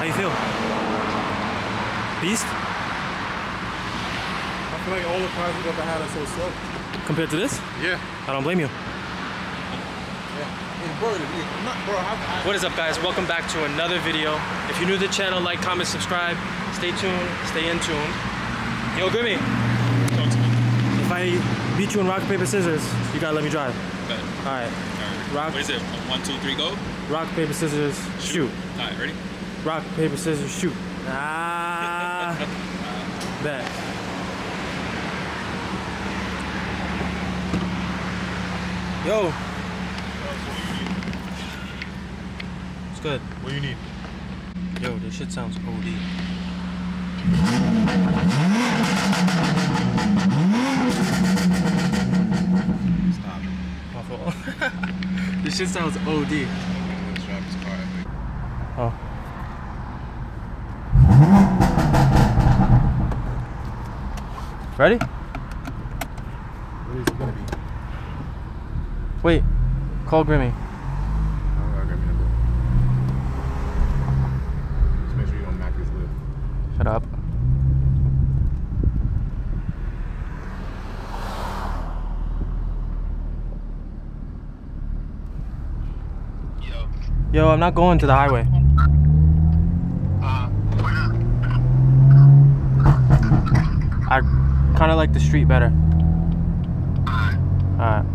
How you feel? Beast? I feel like all the cars we've ever had are so slow. Compared to this? Yeah. I don't blame you. Yeah. Hey, bro, What is up, guys? Welcome back to another video. If you're new to the channel, like, comment, subscribe. Stay tuned. Stay in tune. Yo, Grimmy. Talk to me. If I beat you in rock, paper, scissors, you gotta let me drive. Bet. Alright. Rock. What is it? 1, 2, 3, go? Rock, paper, scissors, shoot. Alright, ready? Rock, paper, scissors, shoot. Ah. Bet. Yo. It's good. What do you need? Yo, this shit sounds OD. Stop. My fault. This shit sounds OD. Let's drive this car, I think. Oh. Ready? What is it gonna be? Wait. Call Grimmy. Oh, I'll grab your number. Just make sure you don't knock his lip. Shut up. Yo, I'm not going to the highway. Why not? I kind of like the street better. Alright.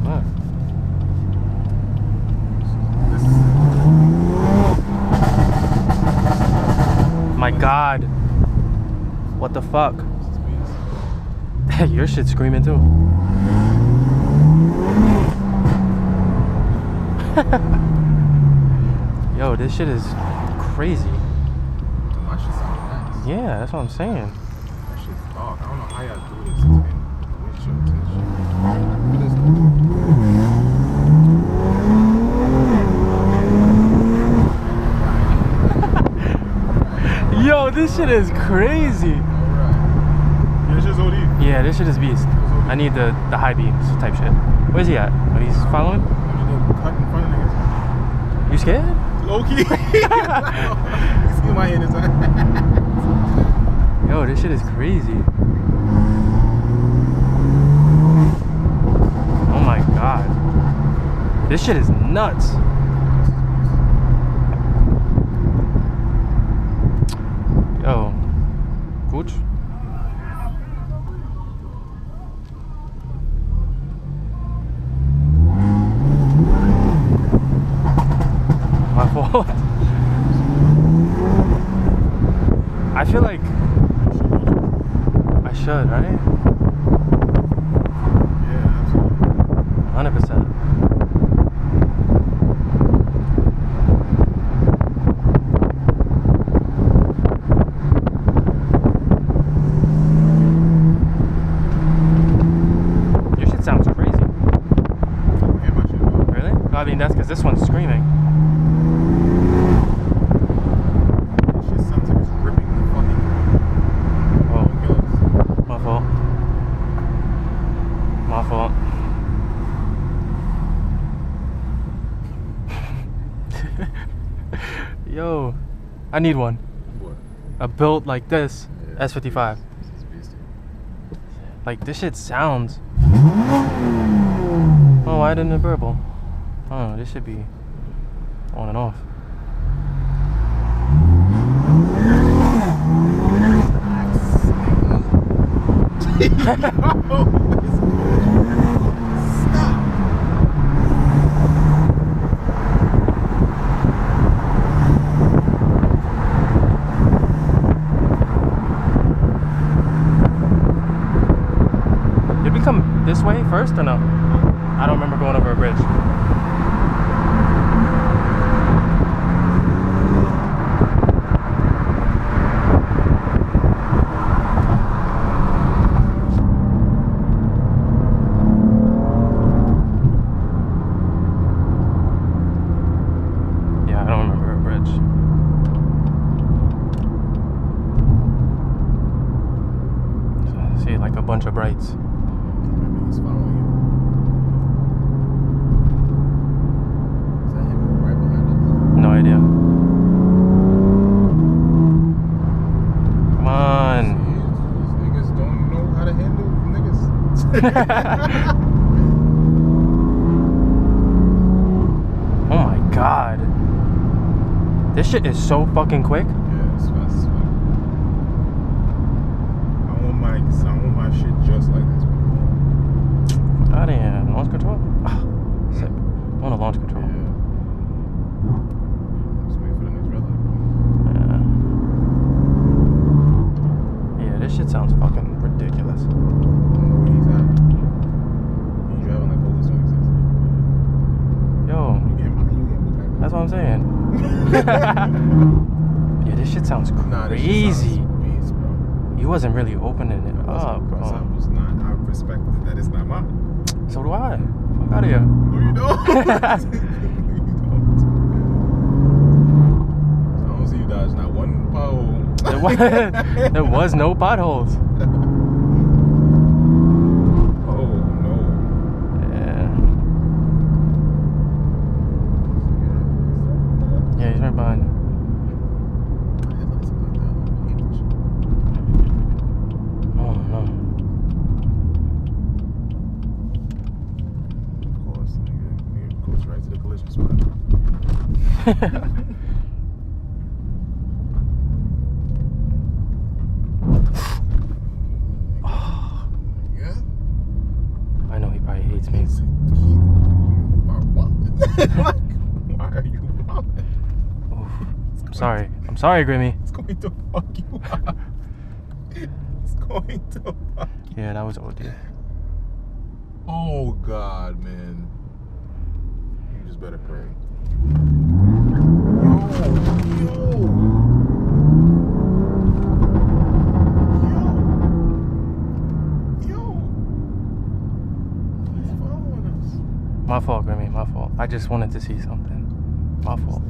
What? My God. What the fuck? Your shit's screaming too. Yo, this shit is crazy. My shit sounds nice. Yeah, that's what I'm saying. That shit's dog. I don't know how y'all do this in windshield tinting. Yo, this shit is crazy. Alright. Yeah, this shit's OD. Yeah, this shit is beast. I need the high beams type shit. Where's he at? Oh, he's following? I mean, the cut in front of niggas. You scared? Low key. You see my hand inside. Yo, this shit is crazy. Oh my God. This shit is nuts. Yo. Gooch? My fault. I feel like I should, right? Yeah, absolutely. 100%. Your shit sounds crazy. Yeah, my shit. Really? I mean, that's because this one's screaming. This shit sounds like it's ripping the fucking. Oh, my fault. My fault. Yo, I need one. What? A build like this, Yeah, S55. It's beastie. Like, this shit sounds. Oh, why didn't it burble? Oh, this should be on and off. Did we come this way first or no? I don't remember going over a bridge. Yeah, I don't remember a bridge. See, like a bunch of brights. Maybe he's following Oh my god. This shit is so fucking quick. Yeah, it's fast as fuck. I want my shit just like this, bro. Ah, damn. Launch control? Ah, sick. I want a launch control. Yeah. Just wait for the next red light, bro. Yeah, this shit sounds fucking ridiculous. I don't know where he's at. He's driving like police don't exist. Yo, You can't book that. that's what I'm saying. Yeah, this shit sounds Nah, this shit crazy. sounds beast, bro. You wasn't really opening it up, bro. I was not. I respect that it's not mine. So do I. Fuck out of here. No, you don't. No, you don't. I don't see you dodge not one pothole. There was no potholes. Oh no. Yeah. Yeah, he's right behind you. Headlights look like that. I hate that shit. Oh no. Of course, nigga goes right to the collision spot. Yeah. I know he probably hates me. You are what? Why are you wilding? I'm sorry. I'm sorry, Grimmy. It's going to fuck you up. It's going to fuck you. Yeah, that was OD. Oh God, man. You just better pray. Yo. He's following us. My fault, Grimmy. My fault. I just wanted to see something. My fault.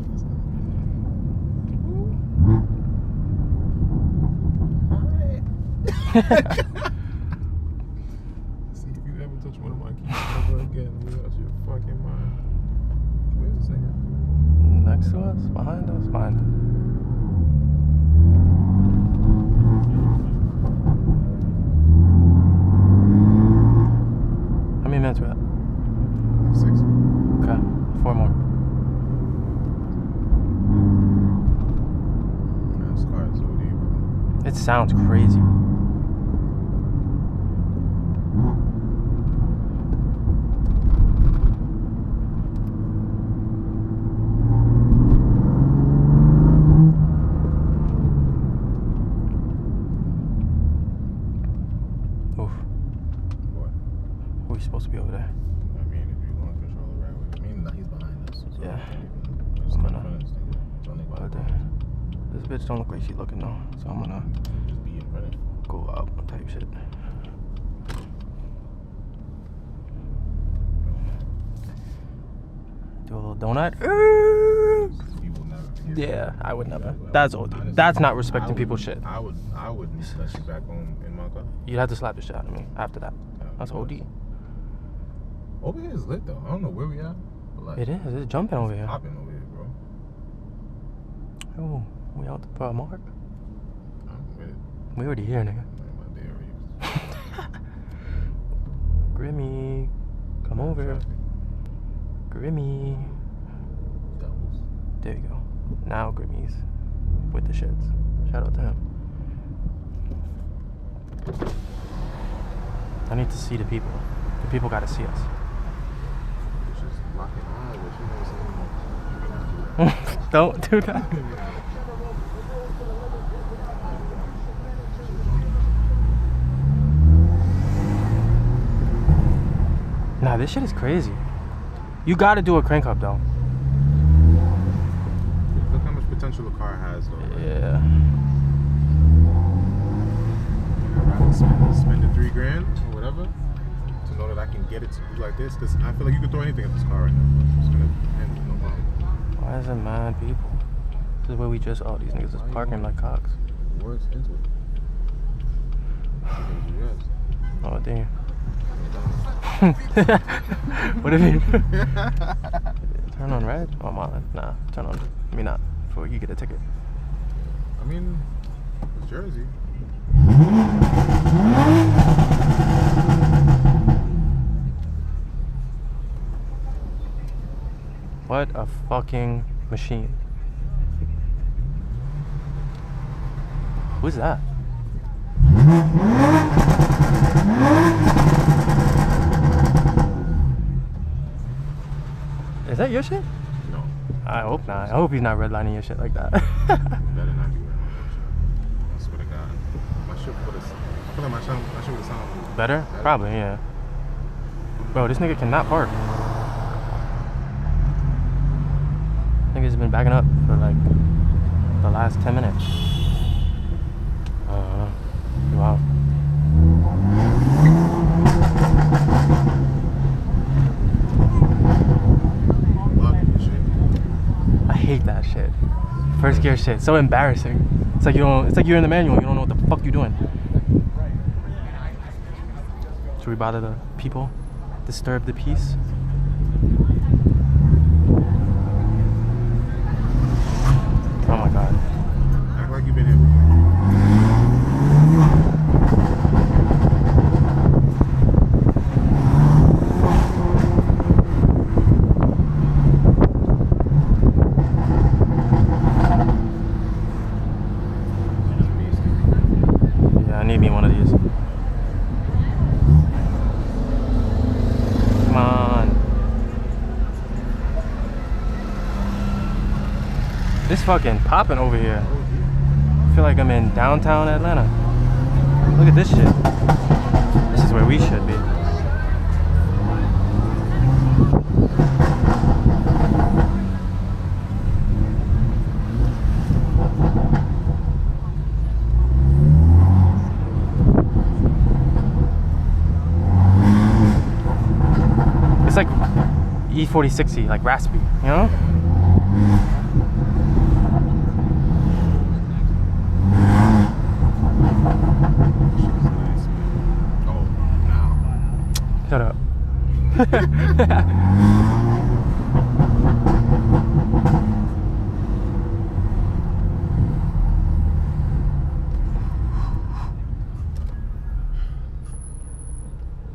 See, if you ever touch one of my keys ever again, you out your fucking mind. Where's this nigga? Next to us? Behind us? Behind us. How many minutes we at? 6. Okay. 4 more. This car is OD, bro. It sounds crazy. Oof. What? We're supposed to be over there. I mean, if you're going to control the right way. I mean, he's behind us. So Yeah. Just I'm in gonna- front of this nigga. Don't think Right about there. This bitch don't look like she's looking though, so I'm gonna Just be in front of him. go up type shit. Do a little donut. He will never. Yeah, I would never. Well, That's OD. honestly, That's not I respecting people's shit. I wouldn't let you back home in my car. You'd have to slap the shit out of me after that. That's OD. Over here is lit though. I don't know where we at. But like, It is. It's jumping over here. Popping over here, bro. Oh, we out for a mark. I'm with it. We already here, nigga. I'm my day already. Grimmy, come over. Traffic. Grimmy. Doubles. There you go. Now Grimmy's with the shits. Shout out to him. I need to see the people. The people gotta see us. It's just locking eyes, but you know what I'm saying? Don't do that. Nah, this shit is crazy. You gotta do a crank up though. Look how much potential the car has, though. Right? Yeah. I'd rather spend the $3,000 or whatever to know that I can get it to do like this. Because I feel like you could throw anything at this car right now. It's gonna end with no problem. Why is it mad people? This is where we just, oh, these niggas is parking like cocks. It works into it. Oh, damn. What if you turn on red? Oh, my, nah, turn on, I mean, not before you get a ticket. I mean, it's Jersey. What a fucking machine. Who's that? Is that your shit? No. I hope not. I hope he's not redlining your shit like that. Better not be wearing that shit. I swear to God. My shit would have. I feel like my shit would have sounded Better? Probably, yeah. Bro, this nigga cannot park. Nigga's been backing up for like the last 10 minutes. Wow. I hate that shit. First gear shit. So embarrassing. It's like you're in the manual, you don't know what the fuck you're doing. Should we bother the people? Disturb the peace? Oh my god. Act like you've been here before. Yeah, I need me one of these. Come on. It's fucking popping over here. I feel like I'm in downtown Atlanta. Look at this shit. This is where we should be. It's like E4060, like raspy, you know? Shut up.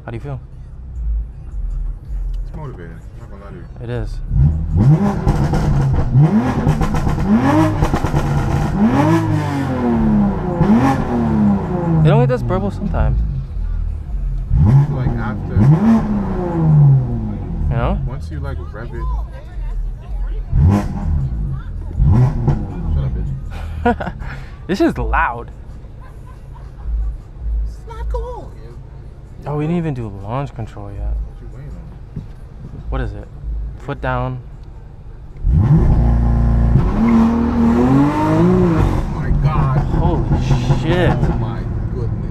How do you feel? It's motivating. I'm not gonna lie to you. It is. It only does burble sometimes. Like after, You know? once you like rev it. Shut up, bitch. This is loud. It's not cool. Oh, we didn't even do launch control yet. What you waiting on? What is it? Foot down.